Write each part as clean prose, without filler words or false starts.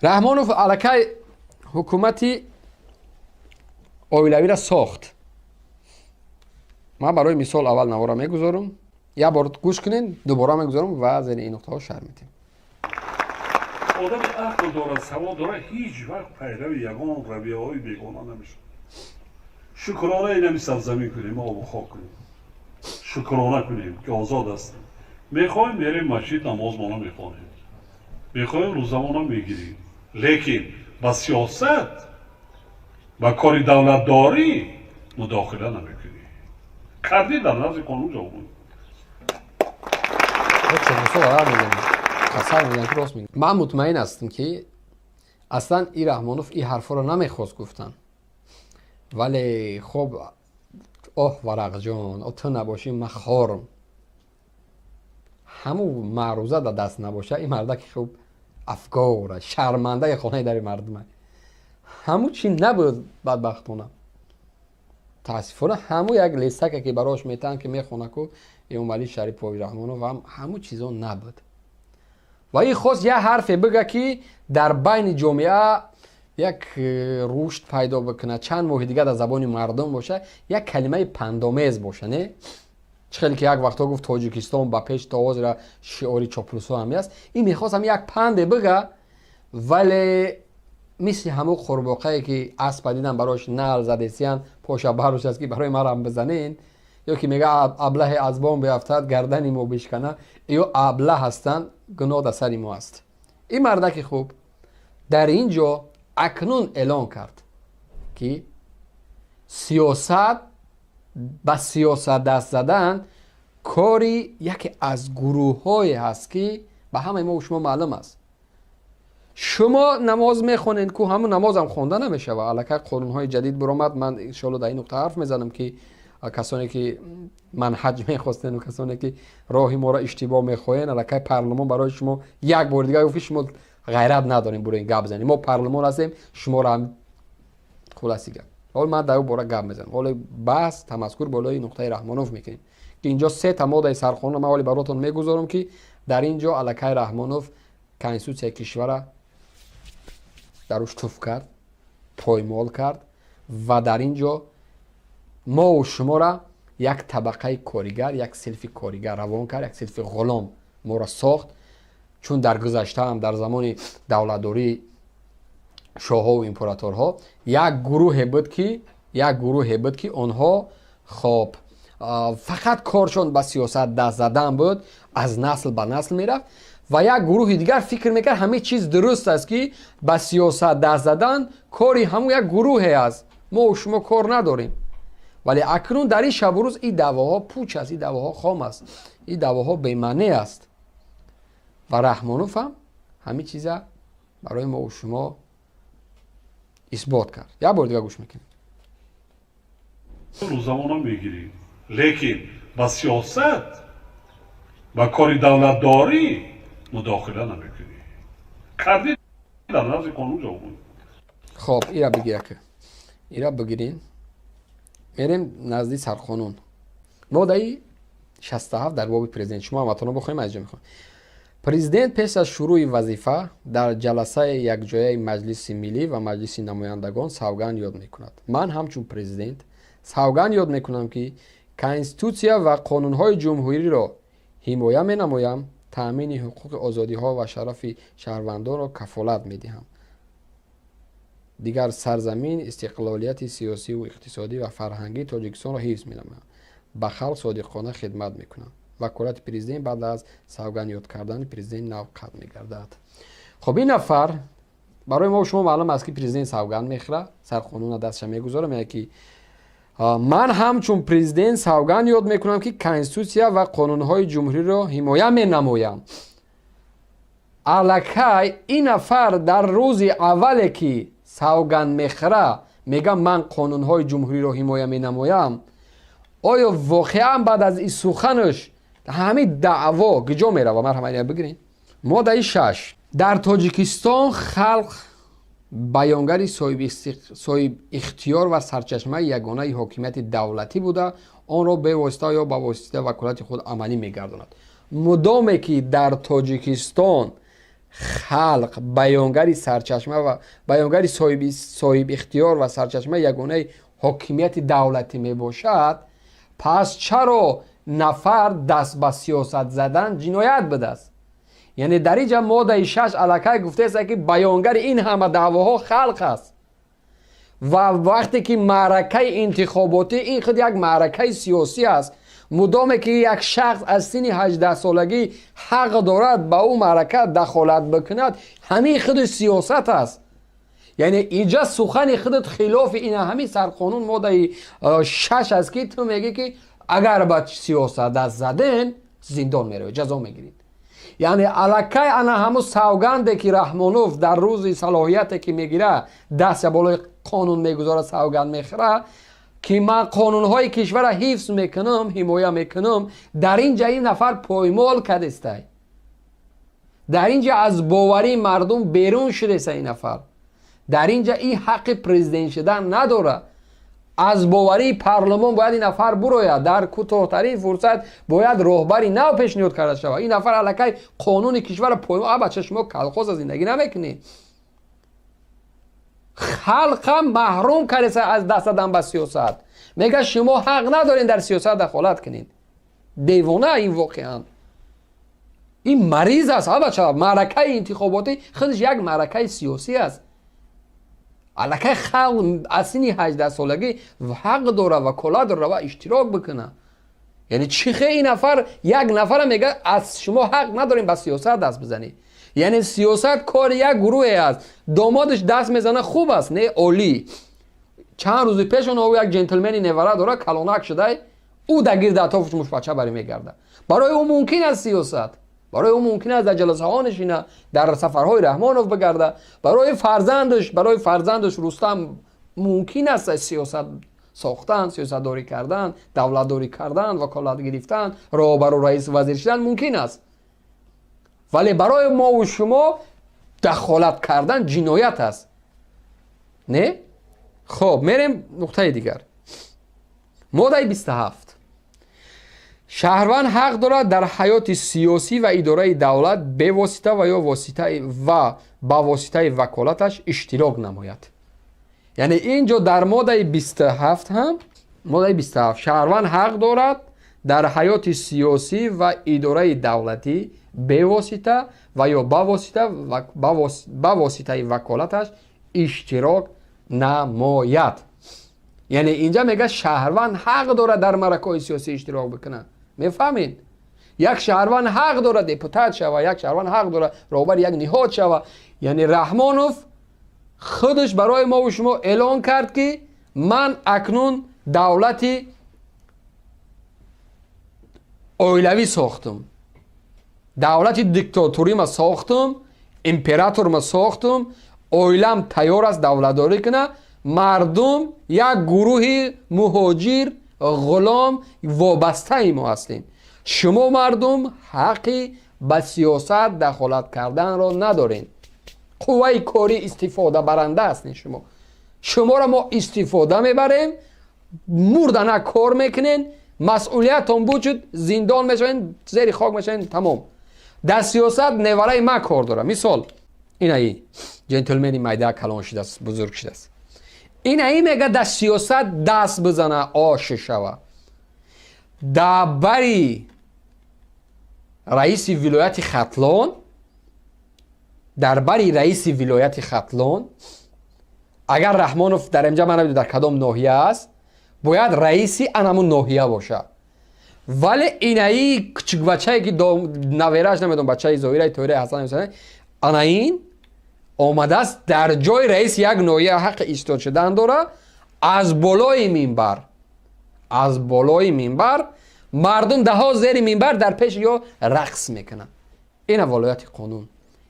رحمانوف علکی حکومتی اویلوی را ساخت. من برای مثال اول نوارا میگذارم، یک بار گوش کنین، دوباره میگذارم و زیر این نقطه ها شرح میدیم. آدم عقل دارد، سواد دارد، هیچ وقت پیرو یگان رویه های بیگانه نمیشه. شکرانه اینمی سرزمین کنیم، آب و خاک کنیم، شکرانه کنیم که آزاد هستیم. میخوایم بریم مسجد نماز مانا میخوانیم، میخوایم روزمانا میگیریم، لیکن با سیاست و کاری دولتداری مداخله نمیکنیم. کردی در نزد قانون جواب من مطمئن هستم که اصلا این رحمانوف این حرفا رو نمیخواست گفتن، ولی خب ورق جان تو نباشی من خارم، همون معروضه در دست نباشه این مردک خوب افکاره شرمنده خانه در مردمه، همون چی نبود بدبختانه تاسفانه همون یک لیستک که براش میتن که میخونه که این ولی شریف و رحمانوف هم همون چیزا نبود و این خواست یه حرف بگه که در بین جامعه یک رشد پیدا بکنه، چند ماه دیگه در زبان مردم باشه، یک کلمه پندآمیز باشه. نه خیلی که یک وقتا گفت تاجیکستان با پیش تاواز را شعاری چاپلوسا هم است، این میخواست هم یک پند بگه ولی مثل همون خورباقه‌ای که اسب دیدن براش نعل زده‌سیان پاشا بروش است که برای ما هم بزنین، یا که میگه ابله از بام بیافتد گردن ما بشکنه، یا ابله هستن گناه در سر ما است. این مردک خوب در اینجا اکنون اعلان کرد که سیاست با سیاست دست زدن کاری یکی از گروه های هست که به همه ما و شما معلوم است. شما نماز میخونین که همون نماز هم خونده نمیشه و الکی قانون های جدید برآمد. من ان شاء الله در این نقطه حرف میزنم که کسانی که منهج میخواستن و کسانی که راهی ما را اشتباه میخواین، الکی پارلمان برای شما یک بار دیگه گفت شما غیرت نداریم برای این گپ بزنیم، ما پارلمان هستیم شما را هم خلاصی گپ. حالا من در اون باره گپ میزنم، حالا بحث تمسخر بالای نقطه رحمانوف میکنیم که اینجا سه تا ماده سرخانه من ولی براتون میگذارم که در اینجا الکی رحمانوف کنستیتوسیون کشور دروش توف کرد، پایمال کرد و در اینجا ما و شما را یک طبقه کارگر، یک سلف کارگر روان کرد، یک سلف غلام ما را ساخت. چون در گذشته هم در زمان دولتداری شاه‌ها و امپراتورها یک گروه بود که آنها خب فقط کارشون به سیاست دست زدن بود، از نسل به نسل میرفت و یک گروه دیگر فکر میکرد همه چیز درست است که به سیاست دست زدن کاری همون یک گروه است، ما و شما کار نداریم. ولی اکنون در این شب و روز این دعواها پوچ است، این دعواها خام است، این دعواها بی‌معنی است و رحمانوف هم همه چیزا برای ما و شما اثبات کرد. یک بار دیگه گوش میکنیم. روزمانا میگیریم، لیکن با سیاست و کاری دولتداری مداخله نمیکنیم. کردی در نزد قانون جواب. خب ایرا بگیره که ایرا بگیرین میریم نزدی سرخانون. ماده 67 در باب پرزیدنت، شما همتون بخوایم از اینجا میخوام. پرزیدنت پس از شروع وظیفه در جلسه یک جایه مجلس ملی و مجلس نمایندگان سوگند یاد میکند. من همچون پرزیدنت سوگند یاد میکنم که کنستیتوسیون و قانونهای جمهوری را حمایت مینمایم، تأمین حقوق آزادی ها و شرف شهروندان را کفالت میدهم. دیگر سرزمین استقلالیت سیاسی و اقتصادی و فرهنگی تاجیکستان را حفظ می‌نمایم. به خلق صادقانه خدمت میکنم. وکالت پرزیدنت بعد از سوگند یاد کردن پرزیدنت نو قطع میگردد. خب این نفر برای ما و شما معلوم است که پرزیدنت سوگند میخوره، سرخانون دستش میگذاره، میگه که من همچون پرزیدنت سوگند یاد میکنم که کنستیتوسیون و قانونهای جمهوری را حمایت مینمایم. الکی این نفر در روز اولی که سوگند میخوره میگم من قانونهای جمهوری را حمایت مینمایم، آیا واقعا بعد از این سخنش همین دعوا کجا میره؟ و مرحمت بگیرین. ماده 6 در تاجیکستان خلق بیانگر صاحب اختیار و سرچشمه یگانه حاکمیت دولتی بوده، آن را به واسطه یا به واسطه وکالت خود عملی میگرداند. مدامی که در تاجیکستان خلق بیانگری سرچشمه و بیانگری صاحب اختیار و سرچشمه یگانه حاکمیت دولتی می باشد، پس چرا نفر دست به سیاست زدن جنایت بده است؟ یعنی در اینجا ماده 6 الکی گفته است که بیانگر این همه دعواها خلق است و وقتی که معرکه انتخاباتی این خود یک معرکه سیاسی است، مدام که یک شخص از سن 18 سالگی حق دارد به او معرکه دخالت بکند، همین خود سیاست است. یعنی اینجا سخن خودت خلاف این همین سرقانون ماده 6 است که تو میگی که اگر به سیاست دست زدن زندان میره، جزا میگیرید. یعنی الکی انا همون سوگنده که رحمانوف در روز صلاحیت که میگیره دست بالای قانون میگذاره، سوگند میخوره که من قانونهای کشور را حفظ میکنم، حمایه میکنم، در اینجا این نفر پایمال کردسته، در اینجا از باوری مردم بیرون شده این نفر، در اینجا این حق پرزیدنت شدن نداره، از باوری پارلمان باید این نفر بروید، در کوتاه‌ترین فرصت باید راهبری نو پیشنهاد کرده شود. این نفر الکی قانون کشور پایمال، بچه شما کلخوز از زندگی نمیکنی. خلق محروم کرده از دست دادن به سیاست، میگه شما حق ندارین در سیاست دخالت کنین. دیوانه این واقعا، این مریض است. بچه معرکه انتخاباتی خودش یک معرکه سیاسی است. الکی خلق از سن 18 سالگی حق داره و کلا داره و اشتراک بکنه. یعنی چیخه این نفر یک نفر میگه از شما حق ندارین به سیاست دست بزنی. یعنی سیاست کار یک گروهی است، دامادش دست میزنه خوب است، نه عالی. چند روز پیش اون یک جنتلمنی نوره داره کلانک شده، او در گرد اطرافش مش بچه برای میگرده. برای او ممکن است سیاست، برای او ممکن است در جلسه ها نشینه، در سفرهای رحمانوف بگرده. برای فرزندش رستم ممکن است سیاست ساختن، سیاست داری کردن، دولت داری کردن، وکالت گرفتن، رهبر و رئیس وزیر شدن ممکن است. ولی برای ما و شما دخالت کردن جنایت است، نه؟ خب میریم نقطه دیگر. ماده 27 شهروند حق دارد در حیات سیاسی و اداره دولت به واسطه و یا واسطه و با واسطه وکالتش اشتراک نماید. یعنی اینجا در ماده 27 هم ماده 27 شهروند حق دارد در حیات سیاسی و اداره دولتی به واسطه و یا با واسطه وکالتش اشتراک نماید. یعنی اینجا میگه شهروند حق داره در معرکه سیاسی اشتراک بکنه. میفهمید؟ یک شهروند حق داره دیپوتات شوه، یک شهروند حق داره رهبر یک نهاد شوه. یعنی رحمانوف خودش برای ما و شما اعلان کرد که من اکنون دولتی اویلوی ساختم، دولتی دیکتاتوری ما ساختم، امپراتور ما ساختم، اویلم تیار است دولتداری کنه، مردم یک گروه مهاجر غلام وابسته ای ما هستیم. شما مردم حقی به سیاست دخالت کردن را ندارین. قوه کاری استفاده برنده هستین. شما را ما استفاده میبریم، مردنه کار میکنین، مسئولیت هم بوجود زندان میشوین، زیر خاک میشوین، تمام. در سیاست نوره ما کار داره. مثال این ای جنتلمنی میده کلان شده است، بزرگ شده است. این ای میگه در سیاست دست بزنه آش شوه. در بری رئیس ولایت ختلان، در بری رئیس ولایت ختلان اگر رحمانوف در اینجا من نمیدونم در کدام ناحیه است، باید رئیسی انمون ناحیه باشه. ولی اینایی کچک بچه‌ای که نویرش نمیدونم بچه‌ای زاهیره طویره حسن مثلا این آمده است در جای رئیس یک ناحیه حق ایستاد شدن داره. از بالای منبر مردم ده ها زیر منبر در پیش یا رقص میکنن. این ولایت قانون،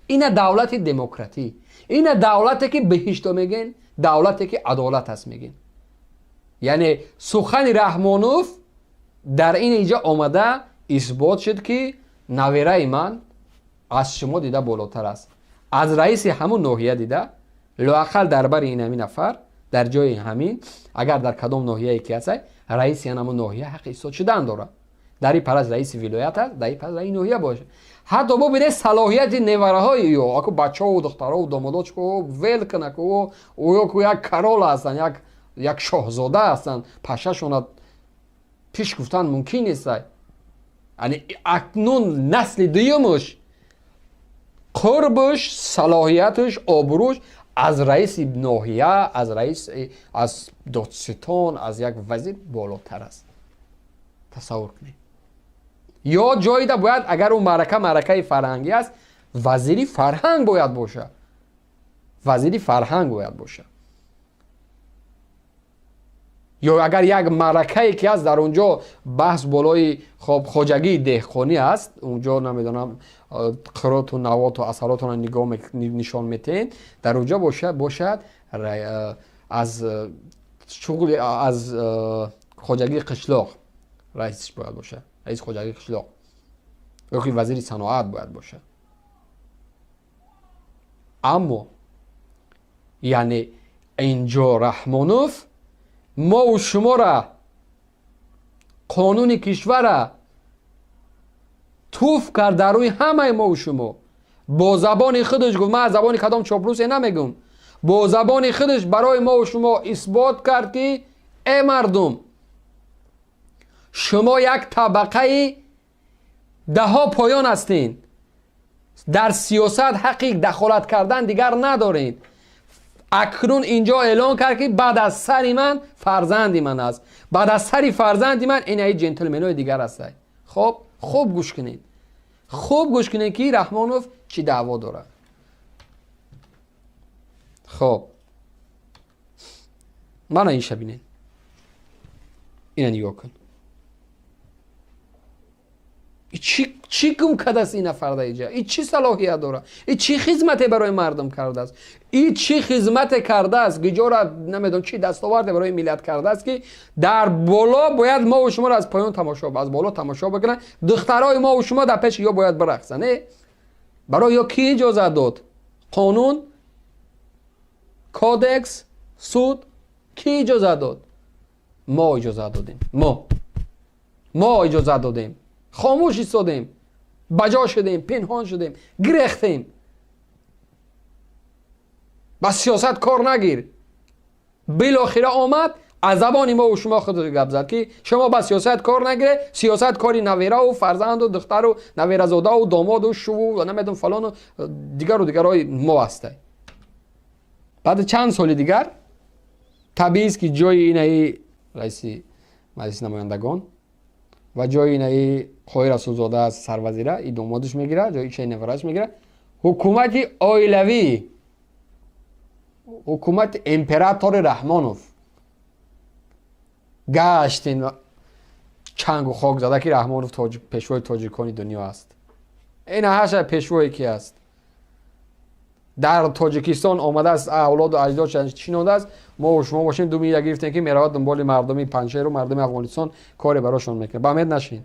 این دولت دموکراتی، این دولتی که بهشت میگن، دولتی که عدالت هست میگن. یعنی سخن رحمانوف در این اینجا آمده اثبات شد که نویره من از شما دیده بالاتر است، از رئیس همون ناحیه دیده، لااقل دربر این همین نفر در جای همین اگر در کدام ناحیه یکی هست رئیس همون ناحیه حق ایستاد شدن داره. در این پرست رئیس ولایت است، در این پرست رئیس ناحیه باشه. حتی ببینید صلاحیت نواره های یا اکو بچه ها و دخترها و دامادا چه ول کنه که او یک کرال هستن، یک شاهزاده هستن، پشهشون پیش گفتن ممکن نیست. یعنی اکنون نسل دیومش قربش، صلاحیتش، آبروش از رئیس ناحیه، از رئیس، از دادستان، از یک وزیر بالاتر است. تصور کنید. یا جایی دا باید اگر اون معرکه فرهنگی است، وزیری فرهنگ باید باشه. وزیری فرهنگ باید باشه. یا اگر یک معرکه‌ای که است در اونجا بحث بالای خب خواجگی دهقانی است، اونجا نمیدونم قرات و نوات و اثرات رو نشان میتین، در اونجا باشد از شغل از خواجگی قشلاق رئیسش باید باشه، رئیس خواجگی قشلاق، یا که وزیر صناعت باید باشه. اما یعنی اینجا رحمانوف ما و شما را، قانون کشور را توف کرد در روی همه ما و شما. با زبان خودش گفت، من از زبان کدام چاپلوسی نمیگم، با زبان خودش برای ما و شما اثبات کرد که ای مردم، شما یک طبقه دهها پایان هستین، در سیاست حقی دخالت کردن دیگر ندارین. اکنون اینجا اعلان کرد که بعد از سر من فرزندی من است، بعد از سری فرزندی من این جنتلمن های دیگر است. خب خوب گوش کنید، خوب گوش کنید که رحمانوف چی دعوا داره. خب من این شبینید این نگاه کن، چی گم کرده است این نفر در اینجا؟ این چی صلاحیت داره؟ این چی خدمت برای مردم کرده است؟ این چی خدمت کرده است که جورا نمیدونم چی دستاورد برای ملت کرده است که در بالا باید ما و شما را از پایان تماشا، از بالا تماشا بکنن، دخترای ما و شما در پیش یا باید برقصن. برای یا کی اجازه داد؟ قانون، کودکس، سود کی اجازه داد؟ ما اجازه دادیم. ما اجازه دادیم، خاموش ایستادیم، بجا شدیم، پنهان شدیم، گرفتیم. بس سیاست کار نگیر. بالاخره آمد از زبان ما و شما خود گپ زد که شما بس سیاست کار نگیره، سیاست کاری نویره و فرزند و دختر و نویره زاده و داماد و شو و نمیدونم فلان و دیگرای ما هسته. بعد چند سال دیگر طبیعی است که جای این رئیس مجلس نمایندگان و جای این خواهر رسولزاده از سروزیره این دامادش میگیره، جای چه نفرش میگیره. حکومت آیلوی، حکومت امپراتور رحمانوف گشتین چنگ و خاک زده که رحمانوف پیشوای تاجیکانی دنیا است. این هرچه پیشوایی که است در تاجیکستان آمده است، اولاد و اجداد چینانده است. ما و شما باشیم دو میلیارد گرفتیم که میرود دنبال مردمی پنجشیر و مردم افغانستان کاری براشون میکنه. با امید نشین.